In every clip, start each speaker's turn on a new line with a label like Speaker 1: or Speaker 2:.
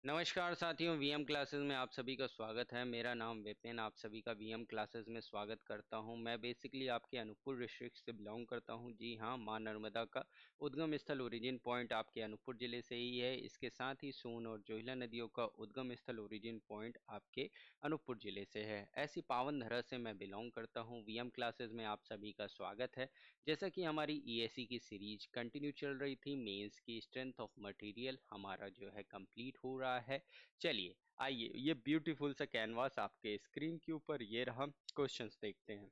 Speaker 1: नमस्कार साथियों, VM classes में आप सभी का स्वागत है। मेरा नाम विपिन, आप सभी का वीएम क्लासेस में स्वागत करता हूं। मैं बेसिकली आपके अनूपपुर डिस्ट्रिक्ट से बिलोंग करता हूं। जी हां, मां नर्मदा का उद्गम स्थल ओरिजिन पॉइंट आपके अनूपपुर ज़िले से ही है। इसके साथ ही सोन और जोहिला नदियों का उद्गम स्थल ओरिजिन पॉइंट आपके अनूपपुर ज़िले से है। ऐसी पावन धरा से मैं बिलोंग करता हूँ। वीएम क्लासेस में आप सभी का स्वागत है। जैसा कि हमारी ईएससी की सीरीज कंटिन्यू चल रही थी, मेंस की स्ट्रेंथ ऑफ मटेरियल हमारा जो है कंप्लीट हो रहा है। चलिए आइए, ये ब्यूटीफुल सा कैनवास आपके स्क्रीन के ऊपर ये रहा। क्वेश्चंस देखते हैं।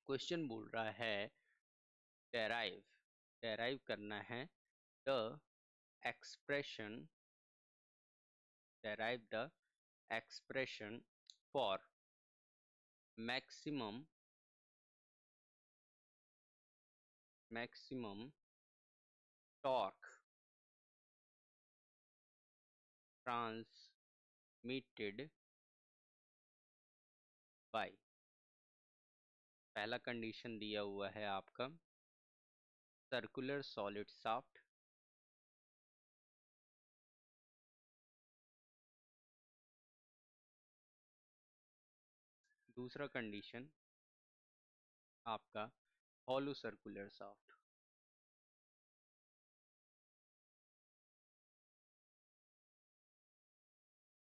Speaker 1: क्वेश्चन बोल रहा है डेराइव डेराइव करना है the expression derive the expression for maximum maximum torque transmitted by. पहला कंडीशन दिया हुआ है आपका सर्कुलर सॉलिड शाफ्ट। दूसरा कंडीशन आपका हॉलो सर्कुलर शाफ्ट।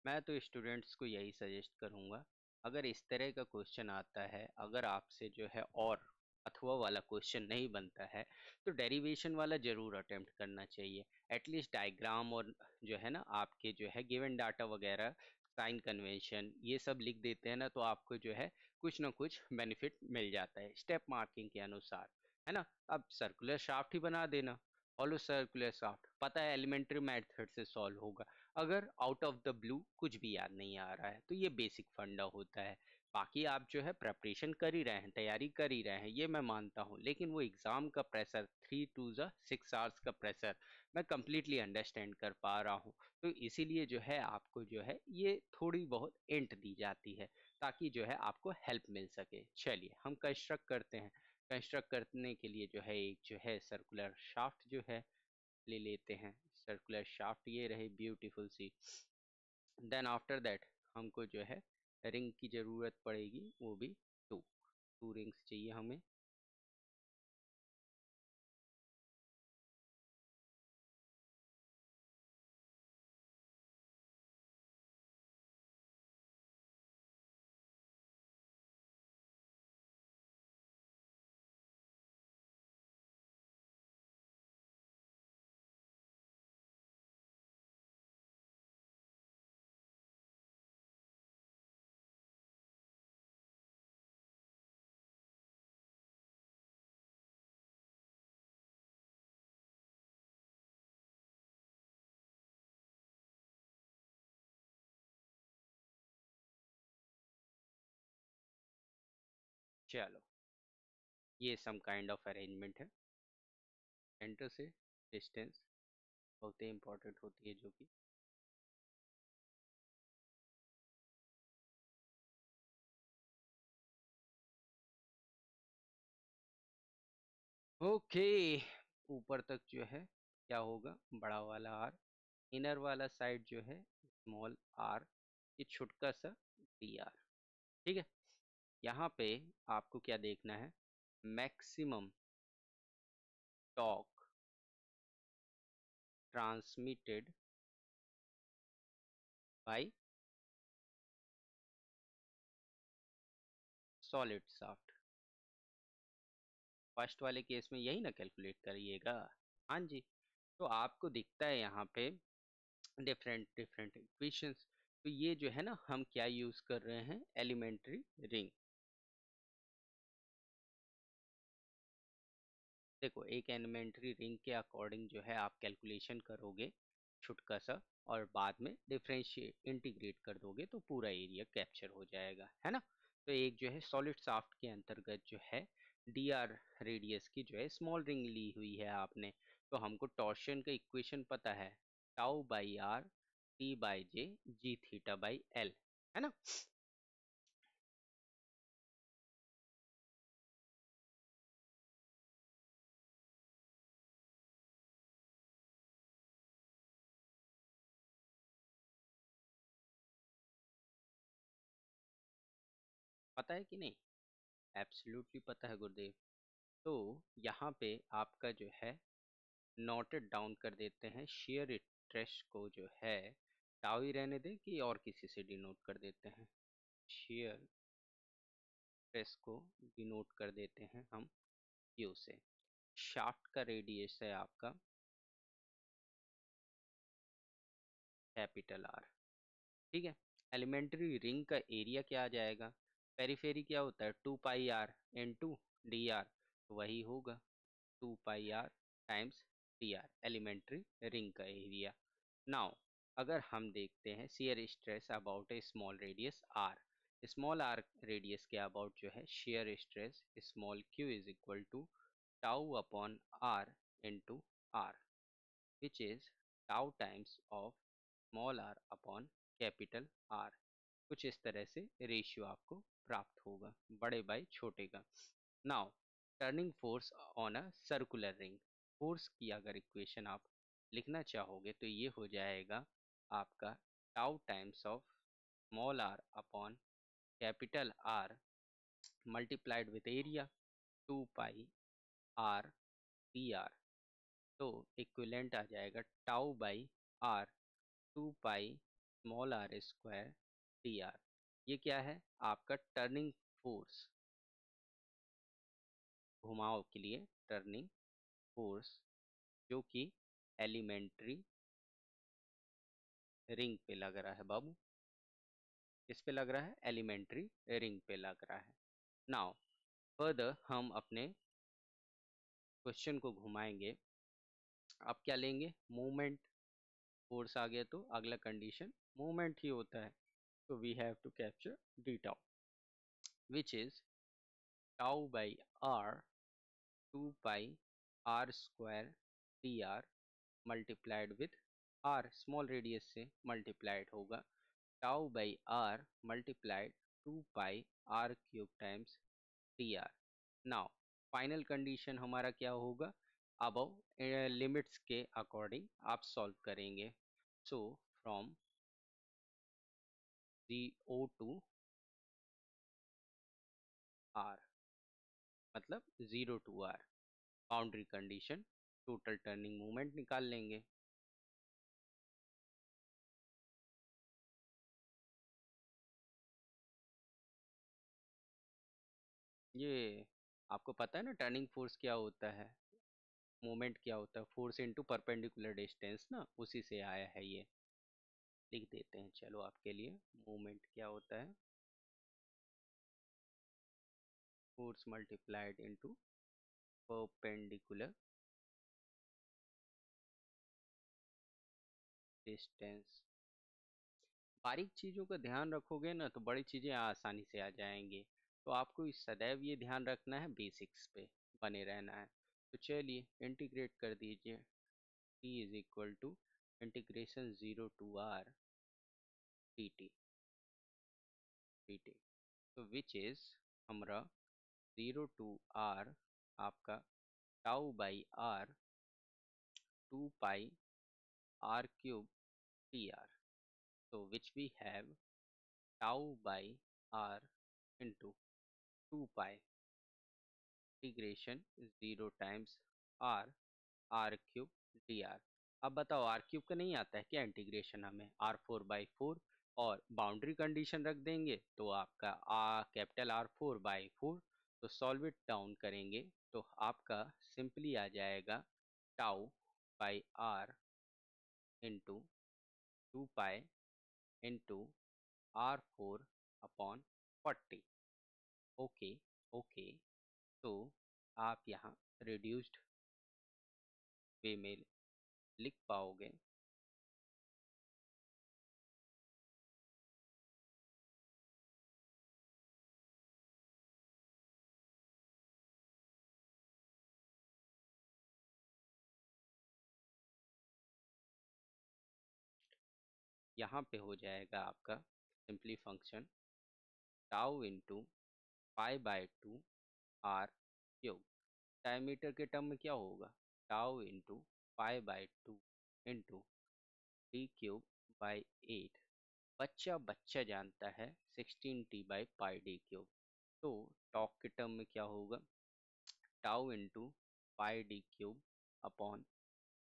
Speaker 1: मैं तो स्टूडेंट्स को यही सजेस्ट करूंगा, अगर इस तरह का क्वेश्चन आता है, अगर आपसे जो है और अथवा वाला क्वेश्चन नहीं बनता है, तो डेरिवेशन वाला जरूर अटेम्प्ट करना चाहिए। एटलीस्ट डायग्राम और जो है ना आपके जो है गिवन डाटा वगैरह, साइन कन्वेंशन, ये सब लिख देते हैं ना, तो आपको जो है कुछ ना कुछ बेनिफिट मिल जाता है स्टेप मार्किंग के अनुसार, है ना। अब सर्कुलर शाफ्ट ही बना देना, हॉलो सर्कुलर शाफ्ट, पता है एलिमेंट्री मेथड से सॉल्व होगा। अगर आउट ऑफ द ब्लू कुछ भी याद नहीं आ रहा है, तो ये बेसिक फंडा होता है। बाकी आप जो है प्रेपरेशन कर ही रहे हैं, तैयारी कर ही रहे हैं, ये मैं मानता हूँ, लेकिन वो एग्जाम का प्रेशर, 3 to 6 hours का प्रेशर मैं कंप्लीटली अंडरस्टैंड कर पा रहा हूँ। तो इसीलिए जो है आपको जो है ये थोड़ी बहुत एंट दी जाती है, ताकि जो है आपको हेल्प मिल सके। चलिए हम कंस्ट्रक्ट करते हैं। कंस्ट्रक्ट करने के लिए जो है एक जो है सर्कुलर शाफ्ट जो है ले लेते हैं। सर्कुलर शाफ्ट ये रहे ब्यूटीफुल सी। देन आफ्टर दैट हमको जो है रिंग की ज़रूरत पड़ेगी, वो भी टू टू रिंग्स चाहिए हमें। चलो, ये सम काइंड ऑफ अरेंजमेंट है। सेंटर से डिस्टेंस बहुत ही इंपॉर्टेंट होती है, जो कि ओके। ऊपर तक जो है क्या होगा, बड़ा वाला आर, इनर वाला साइड जो है स्मॉल आर, ये छुटका सा डी आर। ठीक है। यहाँ पे आपको क्या देखना है, maximum torque transmitted by solid shaft. First वाले केस में यही ना कैलकुलेट करिएगा। हाँ जी। तो आपको दिखता है यहाँ पे डिफरेंट डिफरेंट इक्वेशंस। तो ये जो है ना, हम क्या यूज कर रहे हैं, एलिमेंट्री रिंग। देखो, एक एलिमेंट्री रिंग के अकॉर्डिंग जो है आप कैलकुलेशन करोगे छुटका सा, और बाद में डिफरेंशिएट इंटीग्रेट कर दोगे तो पूरा एरिया कैप्चर हो जाएगा, है ना। तो एक जो है सॉलिड शाफ्ट के अंतर्गत जो है डी आर रेडियस की जो है स्मॉल रिंग ली हुई है आपने। तो हमको टॉर्शन का इक्वेशन पता है, tau by R T by J G theta by L, है ना। पता है कि नहीं? एब्सोल्युटली पता है गुरुदेव। तो यहाँ पे आपका जो है नोटेड डाउन कर देते हैं, शेयर स्ट्रेस को जो है टाउ ही रहने दें कि और किसी से डिनोट कर देते हैं? शेयर स्ट्रेस को डिनोट कर देते हैं हम क्यू से। शाफ्ट का रेडियस है आपका कैपिटल आर, ठीक है। एलिमेंट्री रिंग का एरिया क्या आ जाएगा? पेरीफेरी क्या होता है? 2 pi r into d r, वही होगा 2 pi r times D R, elementary ring का एरिया। नाउ अगर हम देखते हैं shear stress about a small radius r, small r radius के अबाउट जो है shear stress small q is equal to tau upon r into r, which is tau times of small are upon capital r. कुछ इस तरह से ratio आपको प्राप्त होगा बड़े बाई छोटे का। Now turning force on a circular ring, force की अगर इक्वेशन आप लिखना चाहोगे तो ये हो जाएगा आपका tau times of small are upon capital R multiplied with area 2 pi R D R. तो इक्विवेलेंट आ जाएगा tau by are 2 pi small R square D R. ये क्या है? आपका टर्निंग फोर्स, घुमाव के लिए टर्निंग फोर्स, जो कि एलिमेंट्री रिंग पे लग रहा है बाबू। किस पे लग रहा है? एलिमेंट्री रिंग पे लग रहा है। नाउ फर्दर हम अपने क्वेश्चन को घुमाएंगे। अब क्या लेंगे? मूवमेंट। फोर्स आ गया तो अगला कंडीशन मूवमेंट ही होता है, तो we have to capture D tau, which is tau by are 2 pi R square D R multiplied with R, small radius से मल्टीप्लाइड होगा tau by R multiplied 2 pi are cube times D R. Now final condition हमारा क्या होगा? Above limits के according आप solve करेंगे। So from zero to R, मतलब 0 to r, boundary condition, total turning moment निकाल लेंगे। ये आपको पता है ना टर्निंग फोर्स क्या होता है, मोमेंट क्या होता है? फोर्स इनटू परपेंडिकुलर डिस्टेंस ना, उसी से आया है ये। लिख देते हैं चलो आपके लिए, मोमेंट क्या होता है? Force multiplied into perpendicular distance. बारीक चीज़ों का ध्यान रखोगे ना तो बड़ी चीज़ें आसानी से आ जाएंगी। तो आपको इस सदैव ये ध्यान रखना है, बेसिक्स पे बने रहना है। तो चलिए इंटीग्रेट कर दीजिए। t is equal to integration 0 to r dt dt, तो विच इज हमारा 0 to r आपका tau by are 2 pi are cube t r, तो which we have tau by are into 2 pi integration 0 times r cube d r. अब बताओ are cube का नहीं आता है क्या इंटीग्रेशन? हमें r4/4 और बाउंड्री कंडीशन रख देंगे तो आपका कैपिटल R4/4। तो सॉल्व इट डाउन करेंगे तो आपका सिंपली आ जाएगा tau by are into 2 pi into R4/40। Okay okay, तो आप यहाँ रिड्यूस्ड वे में लिख पाओगे। यहाँ पे हो जाएगा आपका सिंपली फंक्शन टाउ इंटू पाई/2 आर क्यूब, डायमीटर के टर्म में क्या होगा? टाउ इंटू पाई/2 इंटू d³ बाई 8। बच्चा बच्चा जानता है 16t/πd³। तो टॉक के टर्म में क्या होगा, tau into pi D cube upon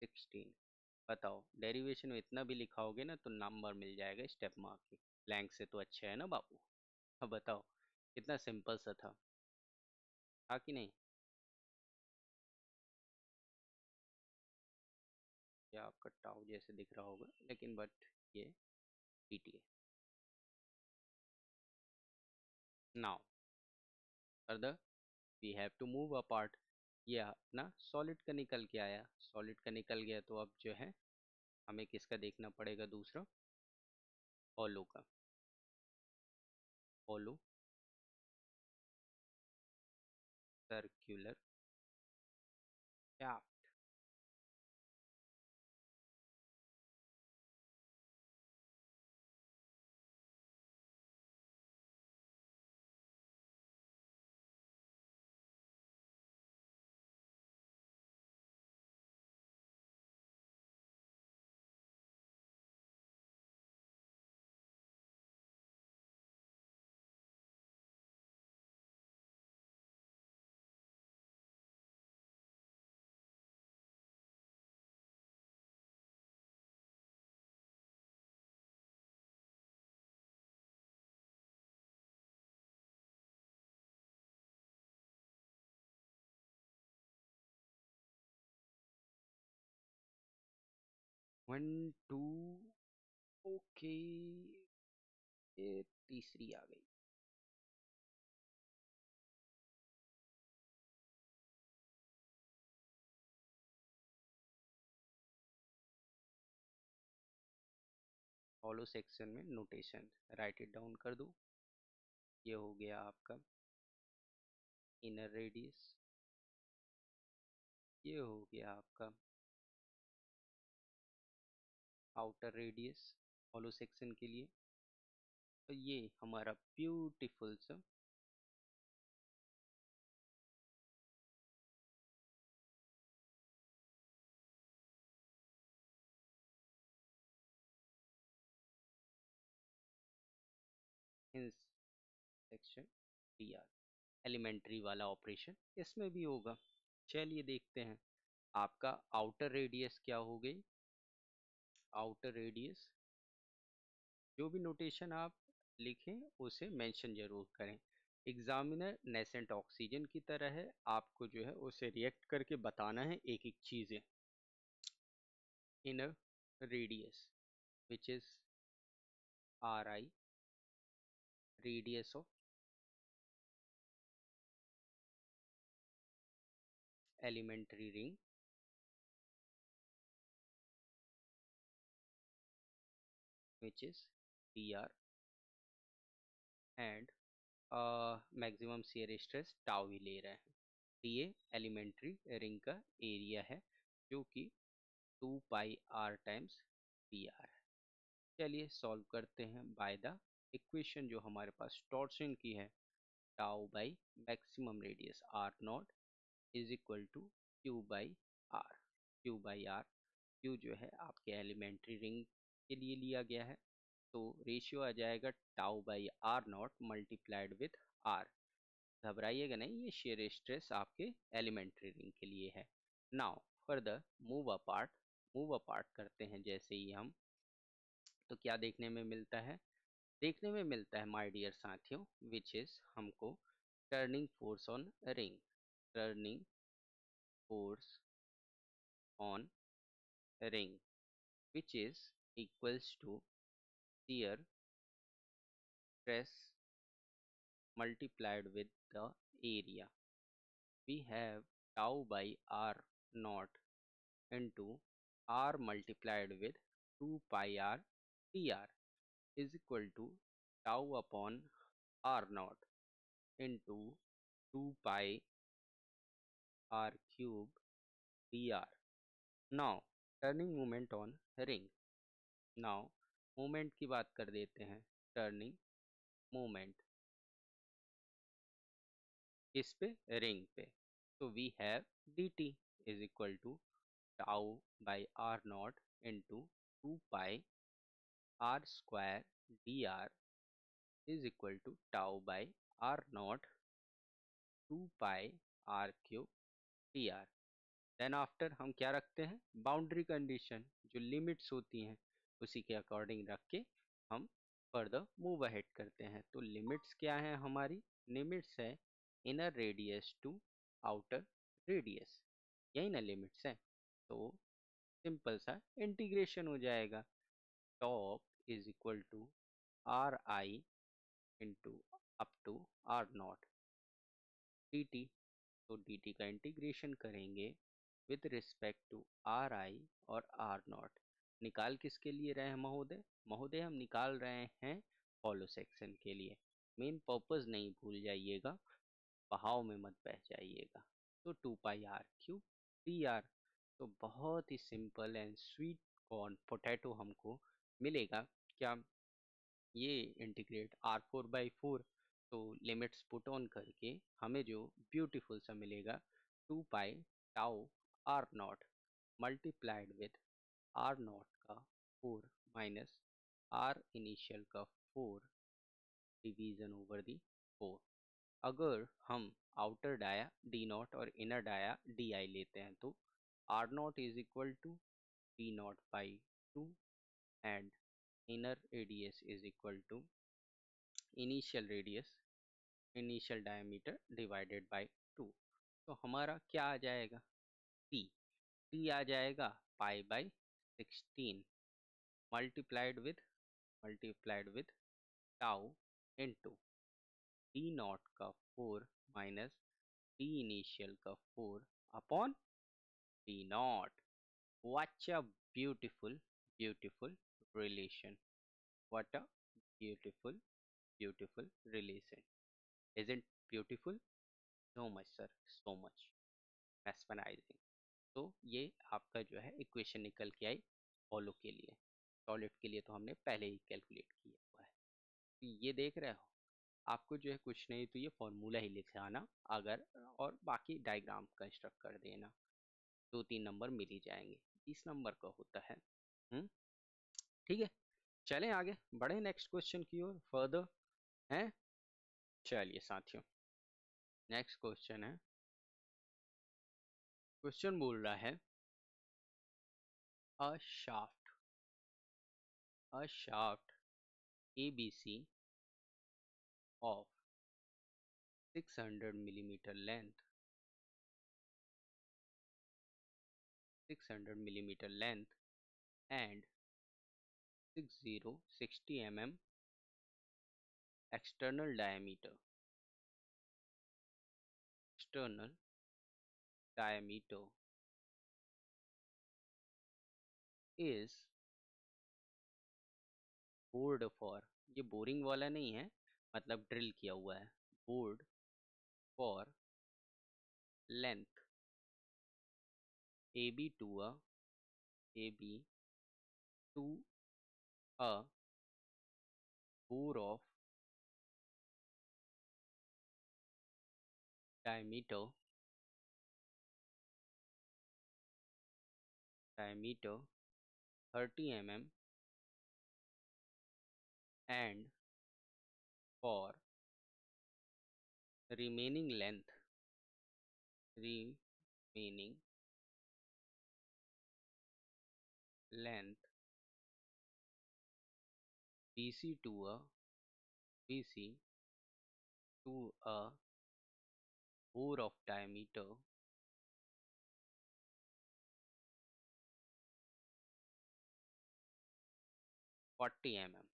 Speaker 1: 16। बताओ डेरिवेशन में इतना भी लिखाओगे ना तो नंबर मिल जाएगा स्टेप मार्क के, ब्लैंक से तो अच्छा है ना बाबू। अब बताओ कितना सिंपल सा था कि नहीं। या आपका टाउ जैसे दिख रहा होगा लेकिन बट ये टी है। Now further we have to move apart. ये अपना सॉलिड का निकल के आया, सॉलिड का निकल गया तो अब जो है हमें किसका देखना पड़ेगा, दूसरा हॉलो का। Hollow circular cap. One two, okay, ये तीसरी आ गई। हॉलो सेक्शन में नोटेशन राइट इट डाउन कर दो। ये हो गया आपका इनर रेडियस, ये हो गया आपका आउटर रेडियस हॉलो सेक्शन के लिए। तो ये हमारा ब्यूटीफुल सा in section D are elementary वाला ऑपरेशन इसमें भी होगा। चलिए देखते हैं आपका आउटर रेडियस क्या हो गई। आउटर रेडियस जो भी नोटेशन आप लिखें उसे मेंशन जरूर करें। एग्जामिनर नेसेंट ऑक्सीजन की तरह है, आपको जो है उसे रिएक्ट करके बताना है एक एक चीजें। Inner radius which is r i, radius of elementary ring which is dr and maximum shear stress tau ही ले रहे हैं। ये एलिमेंट्री रिंग का एरिया है जो कि 2 पाई r टाइम्स डी आर है। चलिए सॉल्व करते हैं बाय द इक्वेशन जो हमारे पास टॉर्शन की है। Tau by maximum radius R naught is equal to Q by R. Q by R, Q जो है आपके एलिमेंट्री रिंग के लिए लिया गया है तो रेशियो आ जाएगा tau by are naught multiplied with r. घबराइएगा नहीं, ये शेयर स्ट्रेस आपके एलिमेंट्री रिंग के लिए है। Now further move apart, move apart करते हैं जैसे ही हम, तो क्या देखने में मिलता है, देखने में मिलता है माय डियर साथियों विच इज हमको turning force on ring, turning force on ring which is equals to shear stress multiplied with the area. We have tau by r naught into r multiplied with 2 pi r dr is equal to tau upon r naught into 2 pi r cube dr. Now turning moment on ring. Now moment की बात कर देते हैं। Turning moment किस पे, ring पे। तो we have D T is equal to tau by are naught into 2 pi R square D R is equal to tau by are naught 2πr³ dr। Then after हम क्या रखते हैं, boundary condition, जो limits होती हैं उसी के according रख के हम फर्दर मूव अहेड करते हैं। तो लिमिट्स क्या है हमारी, लिमिट्स है inner radius to outer radius, यही ना लिमिट्स है। तो सिंपल सा इंटीग्रेशन हो जाएगा, top is equal to R I into up to R naught D T. तो डी टी का इंटीग्रेशन करेंगे with respect to R I और आर नॉट। निकाल किसके लिए रहे हैं महोदय, महोदय हम निकाल रहे हैं फॉलो सेक्शन के लिए। मेन पर्पस नहीं भूल जाइएगा, बहाव में मत बह जाइएगा। तो 2πr³ dr। तो बहुत ही simple and sweet corn potato हमको मिलेगा क्या, ये इंटीग्रेट r4/4। तो लिमिट्स पुट ऑन करके हमें जो ब्यूटीफुल सा मिलेगा, 2π tau r naught multiplied with r naught का 4 माइनस आर इनिशियल का 4 डिवीजन ओवर दी 4। अगर हम आउटर डाया डी नॉट और इनर डाया डी आई लेते हैं तो R naught is equal to D naught by 2 and inner radius is equal to initial radius initial diameter divided by 2। तो हमारा क्या आ जाएगा, t t आ जाएगा π/16 multiplied with tau into d naught का 4 माइनस डी इनिशियल का 4 upon d naught. What a beautiful beautiful relation, what a beautiful beautiful relation, isn't beautiful? So much sir, so much mesmerizing। तो ये आपका जो है equation निकल के I follow के लिए। सॉलिड के लिए तो हमने पहले ही कैलकुलेट किया हुआ है। तो ये देख रहे हो, आपको जो है कुछ नहीं तो ये फॉर्मूला ही लिख आना अगर, और बाकी डायग्राम कंस्ट्रक्ट कर देना, 2-3 नंबर मिल ही जाएंगे। 30 नंबर का होता है। ठीक है, चलें आगे बढ़े नेक्स्ट क्वेश्चन की ओर फर्दर हैं। चलिए साथियों, नेक्स्ट क्वेश्चन है, क्वेश्चन बोल रहा है अ shaft ABC of 600 millimeter length 600 millimeter length and 60 mm external diameter is bored for, ये बोरिंग वाला नहीं है, मतलब ड्रिल किया हुआ है, bored for length AB to a bore of diameter 30 mm and for remaining length BC to a bore of diameter 40 mm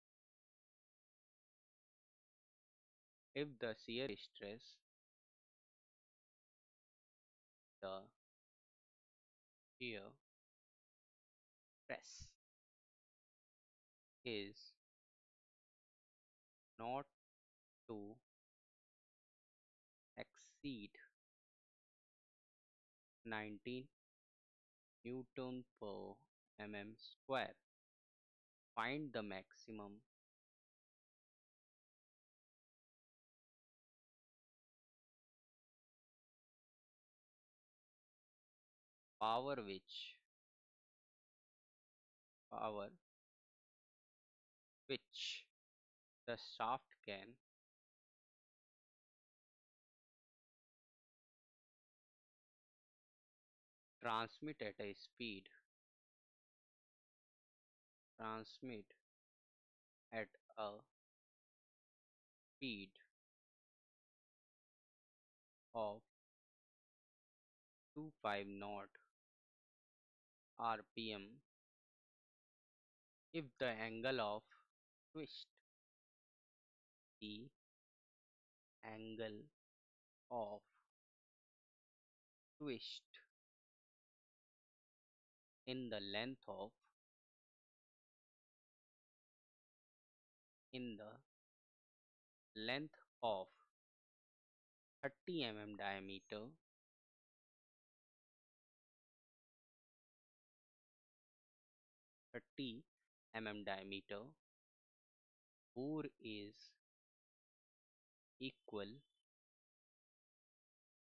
Speaker 1: if the shear stress the shear stress is not to exceed 19 Newton per mm square. Find the maximum power power which the shaft can transmit at a speed, transmit at a speed of 25 knot rpm if the angle of twist, the angle of twist in the length of in the length of 30 mm diameter, 30 mm diameter bore is equal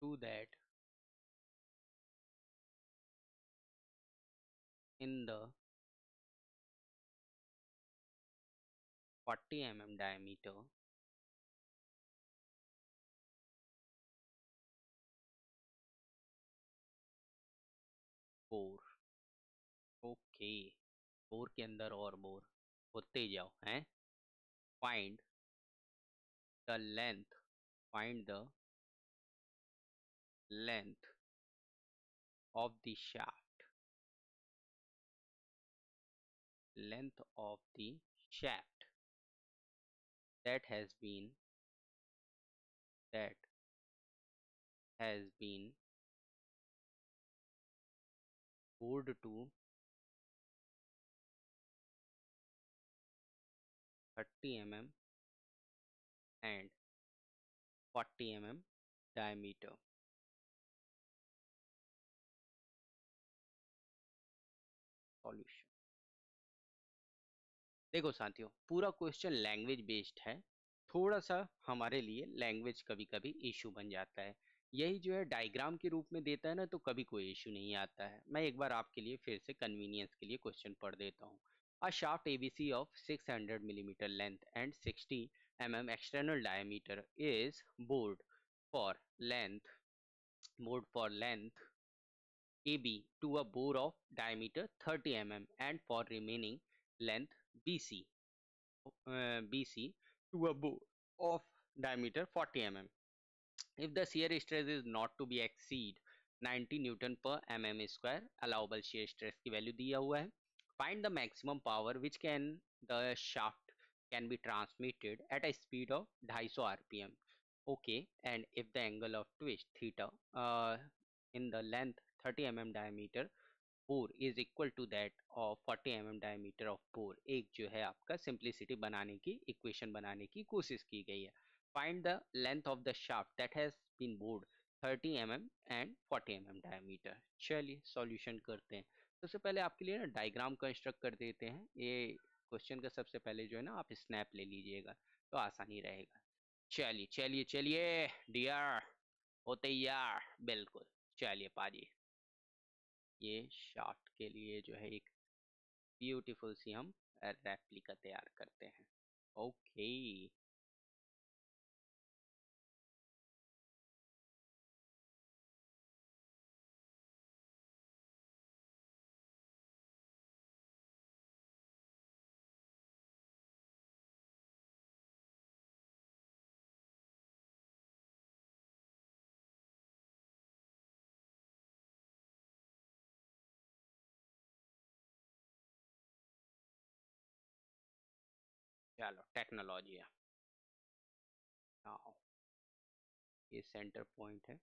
Speaker 1: to that in the 40 mm diameter bore. Okay, bore के अंदर और bore होते जाओ हैं. Find the length, find the length of the shaft, length of the shaft that has been that has been bored to 30 mm and 40 mm diameter. Solution. देखो साथियों, पूरा question language based है. थोड़ा सा हमारे लिए लैंग्वेज कभी कभी इशू बन जाता है. यही जो है डायग्राम के रूप में देता है ना, तो कभी कोई इशू नहीं आता है. मैं एक बार आपके लिए फिर से कन्वीनियंस के लिए क्वेश्चन पढ़ देता हूँ. A shaft ABC of 600 millimeter length and 60 mm external diameter is for length bored for length AB to a bore of diameter 30 mm and for remaining length BC BC to a bore of diameter 40 mm. If the shear stress is not to be exceed 90 Newton per mm square, allowable shear stress की value दिया हुआ है. Find the maximum power which can the shaft can be transmitted at a speed of 250 rpm. Okay, and if the angle of twist theta in the length 30 mm diameter bore is equal to that of 40 mm diameter of bore. एक जो है आपका simplicity बनाने की equation बनाने की कोशिश की गई है. Find the length of the shaft that has been bored 30 mm and 40 mm diameter. चलिए सॉल्यूशन करते हैं. सबसे पहले आपके लिए ना डायग्राम कंस्ट्रक्ट कर देते हैं. ये क्वेश्चन का सबसे पहले जो है ना आप स्नैप ले लीजिएगा तो आसानी रहेगा. चलिए चलिए चलिए डियर, होते यार, बिल्कुल. चलिए पाजी, ये शाफ्ट के लिए जो है एक ब्यूटीफुल सी हम रेप्लिका तैयार करते हैं. ओके, चलो टेक्नोलॉजी है. ये सेंटर पॉइंट है,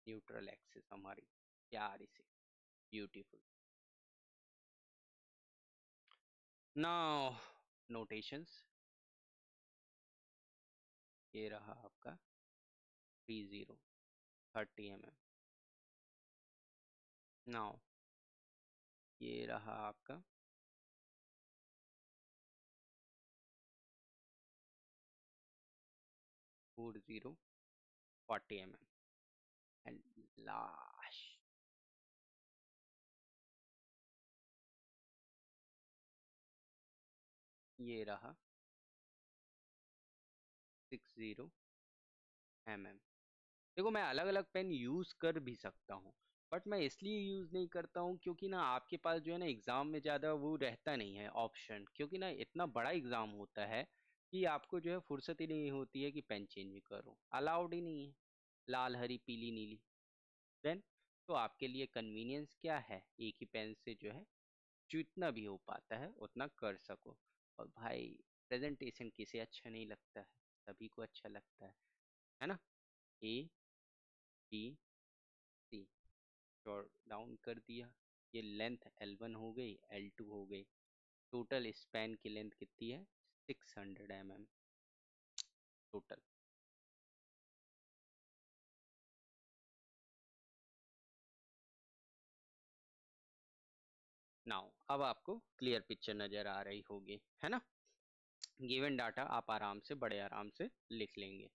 Speaker 1: न्यूट्रल एक्सिस हमारी प्यारी सी ब्यूटीफुल. नाउ नोटेशंस, ये रहा आपका 30 30 mm. नाउ ये रहा आपका 40 40 mm एंड लास्ट ये रहा 60 mm. देखो मैं अलग अलग पेन यूज कर भी सकता हूँ, बट मैं इसलिए यूज़ नहीं करता हूँ क्योंकि ना आपके पास जो है ना एग्ज़ाम में ज़्यादा वो रहता नहीं है ऑप्शन, क्योंकि ना इतना बड़ा एग्ज़ाम होता है कि आपको जो है फुर्सत ही नहीं होती है कि पेन चेंज करो, अलाउड ही नहीं है, लाल हरी पीली नीली। देन तो आपके लिए कन्वीनियंस क्या है, एक ही पेन से जो है जितना भी हो पाता है उतना कर सको। और भाई प्रेजेंटेशन किसे अच्छा नहीं लगता है, सभी को अच्छा लगता है ना। A B C short down कर दिया, ये लेंथ L1 हो गई, L2 हो गई, टोटल स्पैन की लेंथ कितनी है, 600 mm टोटल। नाउ अब आपको क्लियर पिक्चर नजर आ रही होगी, है ना। गिवन डाटा आप आराम से बड़े आराम से लिख लेंगे,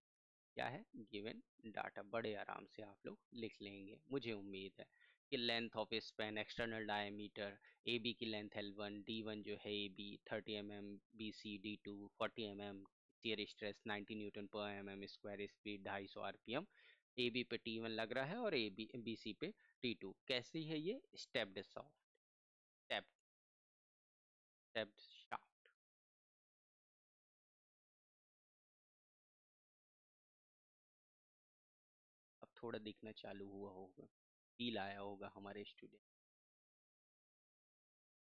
Speaker 1: क्या है गिवन डाटा, बड़े आराम से आप लोग लिख लेंगे, मुझे उम्मीद है कि length of span external diameter, A B की लेंथ L1, D1 जो है A B 30 mm, B C D2 40 mm, shear stress 90 newton पर mm², speed 250 RPM, A B पे T1 लग रहा है और ए बी बी सी पे T2। कैसी है ये, stepped soft, step stepped shaft. अब थोड़ा दिखना चालू हुआ होगा, फील आया होगा हमारे स्टूडेंट,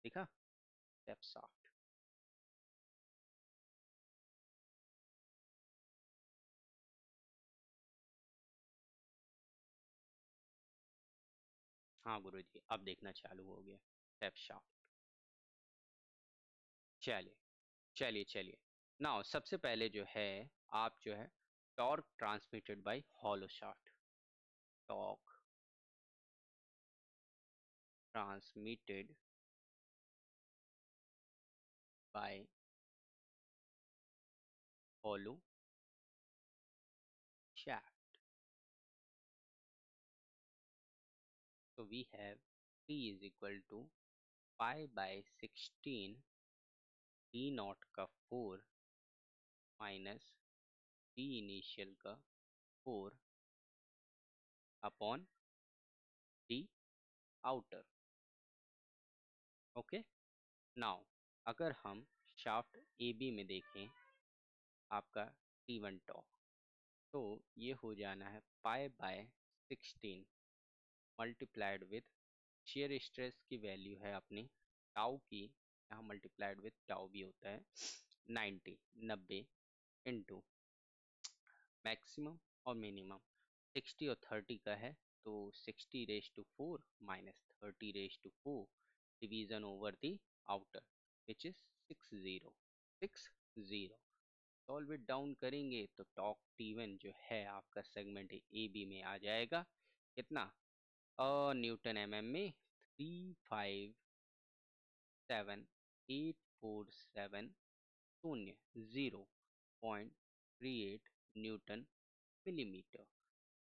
Speaker 1: दिखा स्टेप शाफ्ट। हाँ गुरुजी अब देखना चालू हो गया स्टेप शाफ्ट। चलिए चलिए चलिए। नाउ सबसे पहले जो है आप जो है torque transmitted by hollow shaft, torque transmitted by hollow shaft, so we have T is equal to pi by 16 D not का 4 माइनस D इनिशियल का 4 upon D outer. Okay, now अगर हम शाफ्ट ए बी में देखें आपका T1 torque, तो ये हो जाना है पाई by 16 multiplied with shear stress की वैल्यू है अपनी टाउ की, यहाँ मल्टीप्लाइड विथ टाउ भी होता है 90 इंटू मैक्सिमम और मिनिमम 60 और 30 का है, तो 60 raise to 4 minus 30 raise to 4 division over the outer which is 60 solve it down करेंगे तो टॉक T1 जो है आपका सेगमेंट ए बी में आ जाएगा कितना, न्यूटन mm में 357847 0.38 न्यूटन मिलीमीटर,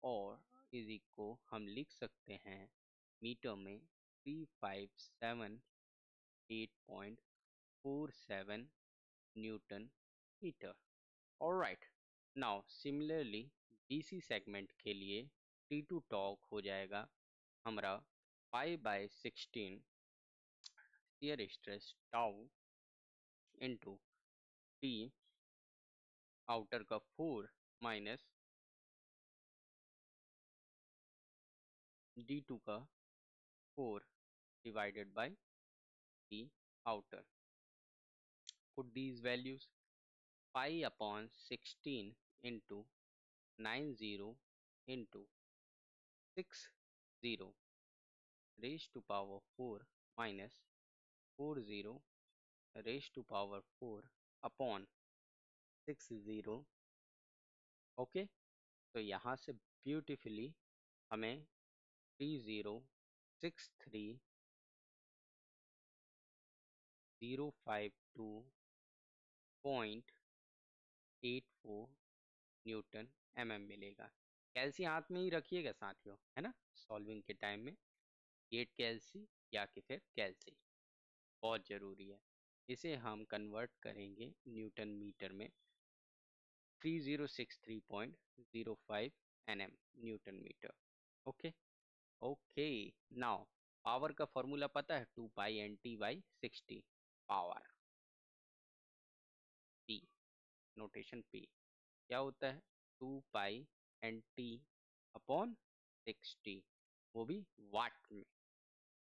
Speaker 1: और इसी को हम लिख सकते हैं मीटर में 3578.47 newton metre. Alright, now similarly BC segment के लिए T2 टॉर्क हो जाएगा हमारा pi by 16 shear stress tau into T outer का 4 माइनस D2 का 4 divided by T outer. Put these values, pi upon 16 into 90 into 60 raise to power 4 minus 40 raise to power 4 upon 60। Okay, तो यहाँ से beautifully हमें 3063,052.84 Newton मिलेगा। कैल्सी हाथ में ही रखिएगा साथियों, है ना, सॉल्विंग के टाइम में गेट कैल्सी या कि फिर कैल्सी बहुत ज़रूरी है। इसे हम कन्वर्ट करेंगे न्यूटन मीटर में, 3063.05 Nm newton metre. Okay, okay, now power का फॉर्मूला पता है, 2 pi NT/60। Power P, notation P क्या होता है, 2 पाई NT/60, वो भी वाट में।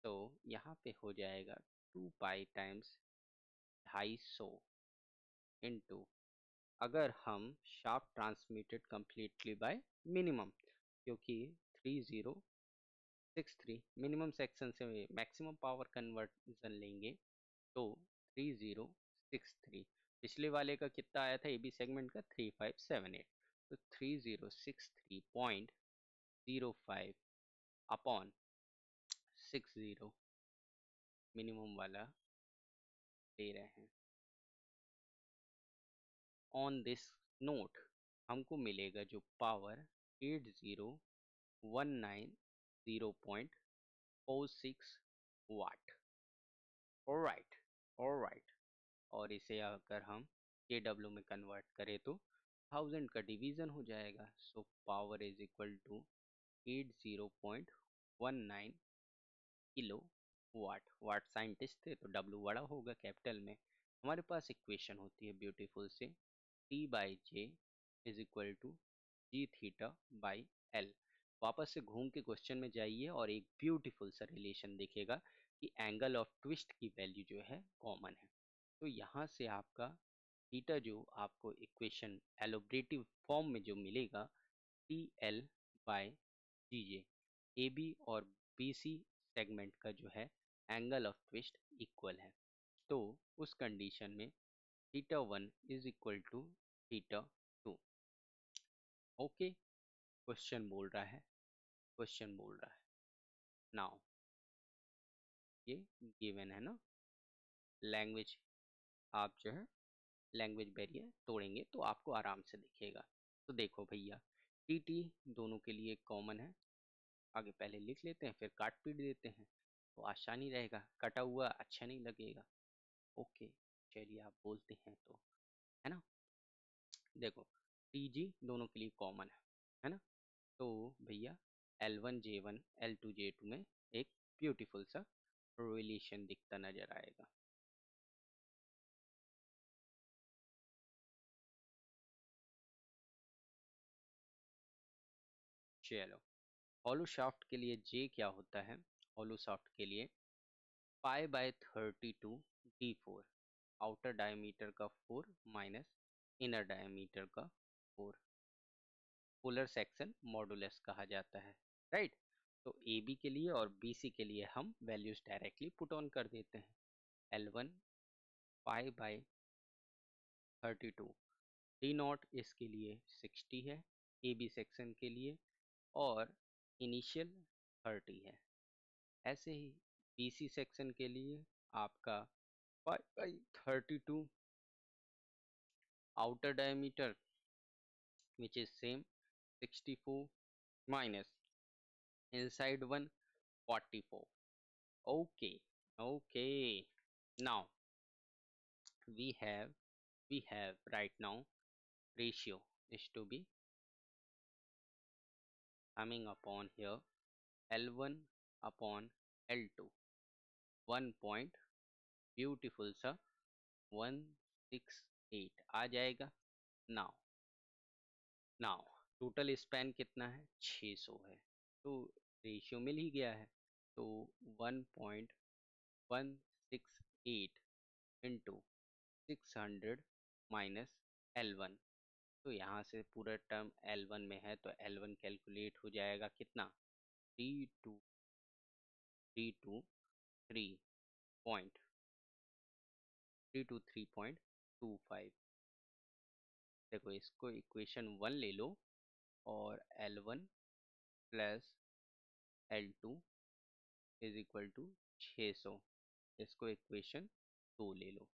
Speaker 1: तो यहाँ पे हो जाएगा 2 पाई टाइम्स 250 इंटू, अगर हम sharp transmitted completely by minimum, क्योंकि 3063 मिनिमम सेक्शन से मैक्सिमम पावर कन्वर्जन लेंगे, तो 3063, पिछले वाले का कितना आया था एबी सेगमेंट का, 3578, तो 3063.05 अपॉन 60 मिनिमम वाला ले रहे हैं। ऑन दिस नोट हमको मिलेगा जो पावर 8019.46 वाट। Alright, alright. और इसे अगर हम kW में कन्वर्ट करें तो 1000 का डिवीजन हो जाएगा, so power is equal to 80.19 kilowatt. Watt scientist थे तो W बड़ा होगा कैपिटल में। हमारे पास इक्वेशन होती है ब्यूटीफुल से, T/J is equal to G θ/L। वापस से घूम के क्वेश्चन में जाइए और एक ब्यूटीफुल सा रिलेशन दिखेगा कि एंगल ऑफ ट्विस्ट की वैल्यू जो है कॉमन है। तो यहाँ से आपका थीटा जो आपको इक्वेशन एलोब्रेटिव फॉर्म में जो मिलेगा, TL/GJ, AB और BC सेगमेंट का जो है एंगल ऑफ ट्विस्ट इक्वल है। तो उस कंडीशन में θ1 is equal to θ2। Okay, question बोल रहा है, क्वेश्चन बोल रहा है, नाउ ये गिवन है ना, लैंग्वेज, आप जो है लैंग्वेज बैरियर तोड़ेंगे तो आपको आराम से दिखेगा। तो देखो भैया, टी दोनों के लिए कॉमन है, आगे पहले लिख लेते हैं फिर काट पीट देते हैं तो आसानी रहेगा, कटा हुआ अच्छा नहीं लगेगा। ओके, चलिए आप बोलते हैं तो, है ना। देखो, TG दोनों के लिए कॉमन है ना। तो भैया L1J1 L2J2 में एक ब्यूटीफुल सा रिलेशन दिखता नजर आएगा। चलो, हॉलो शाफ्ट के लिए J क्या होता है, हॉलो शाफ्ट के लिए π/32 D4, आउटर डायमीटर का 4 माइनस इनर डायमीटर का 4, पोलर सेक्शन मॉडुलस कहा जाता है, राइट। तो AB के लिए और BC के लिए हम वैल्यूज डायरेक्टली पुट ऑन कर देते हैं। L1 π/32, D0 इसके लिए 60 है AB सेक्शन के लिए, और इनिशियल 30 है। ऐसे ही BC सेक्शन के लिए आपका 5/32 outer diameter which is same 64 minus inside one 44. Okay, okay. Now we have right now ratio is to be coming upon here, L1 upon L2, 1 point beautiful सा 168 आ जाएगा। नाउ टोटल स्पैन कितना है, 600 है, तो ratio मिल ही गया है। तो 1.168 into 600 minus L1, तो यहाँ से पूरा टर्म L1 में है तो L1 कैलकुलेट हो जाएगा कितना, 323 323.25। देखो, इसको इक्वेशन 1 ले लो और L1 plus L2 is equal to 600, इसको इक्वेशन 2 ले लो।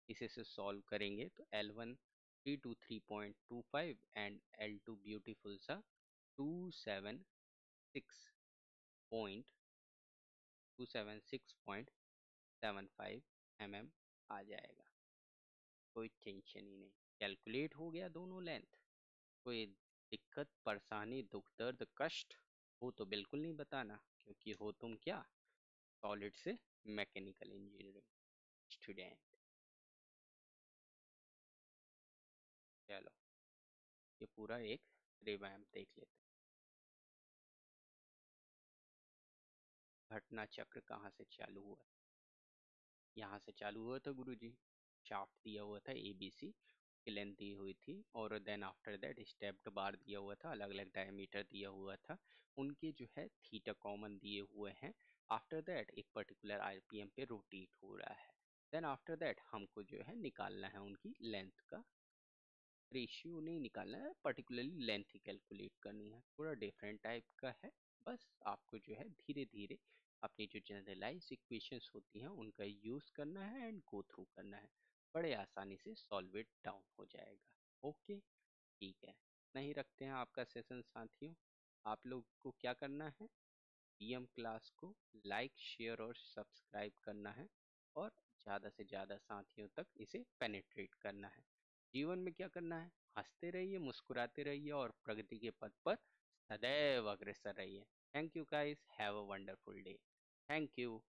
Speaker 1: इसे से सॉल्व करेंगे तो L1 323.25 एंड L2 ब्यूटीफुल सा 276.75 mm आ जाएगा। कोई टेंशन ही नहीं, कैलकुलेट हो गया दोनों लेंथ। कोई दिक्कत परेशानी दुख दर्द कष्ट वो तो बिल्कुल नहीं बताना, क्योंकि हो तुम क्या, सॉलिड से मैकेनिकल इंजीनियरिंग स्टूडेंट। चलो ये पूरा एक रिवैम्प देख लेते हैं। घटना चक्र कहाँ से चालू हुआ? यहाँ से चालू हुआ था गुरुजी। शाफ्ट दिया हुआ था ABC की, लेंथ दी हुई थी, और देन आफ्टर दैट स्टेप्ड बार दिया हुआ था, अलग अलग डायमीटर दिया हुआ था, उनके जो है थीटा कॉमन दिए हुए हैं। आफ्टर दैट एक पर्टिकुलर RPM पे रोटेट हो रहा है। देन आफ्टर दैट हमको जो है निकालना है उनकी लेंथ का रेशियो, नहीं निकालना है, पर्टिकुलरली लेंथ ही कैलकुलेट करनी है। थोड़ा डिफरेंट टाइप का है। बस आपको जो है धीरे धीरे अपनी जो जनरलाइज इक्वेशंस होती हैं उनका यूज़ करना है एंड गो थ्रू करना है। बड़े आसानी से सॉल्व इट डाउन हो जाएगा। ओके, ठीक है। नहीं रखते हैं आपका सेशन साथियों। आप लोग को क्या करना है, PM क्लास को लाइक शेयर और सब्सक्राइब करना है, और ज़्यादा से ज़्यादा साथियों तक इसे पेनिट्रेट करना है। जीवन में क्या करना है, हंसते रहिए, मुस्कुराते रहिए, और प्रगति के पथ पर सदैव अग्रसर रहिए। Thank you guys, have a wonderful day. Thank you.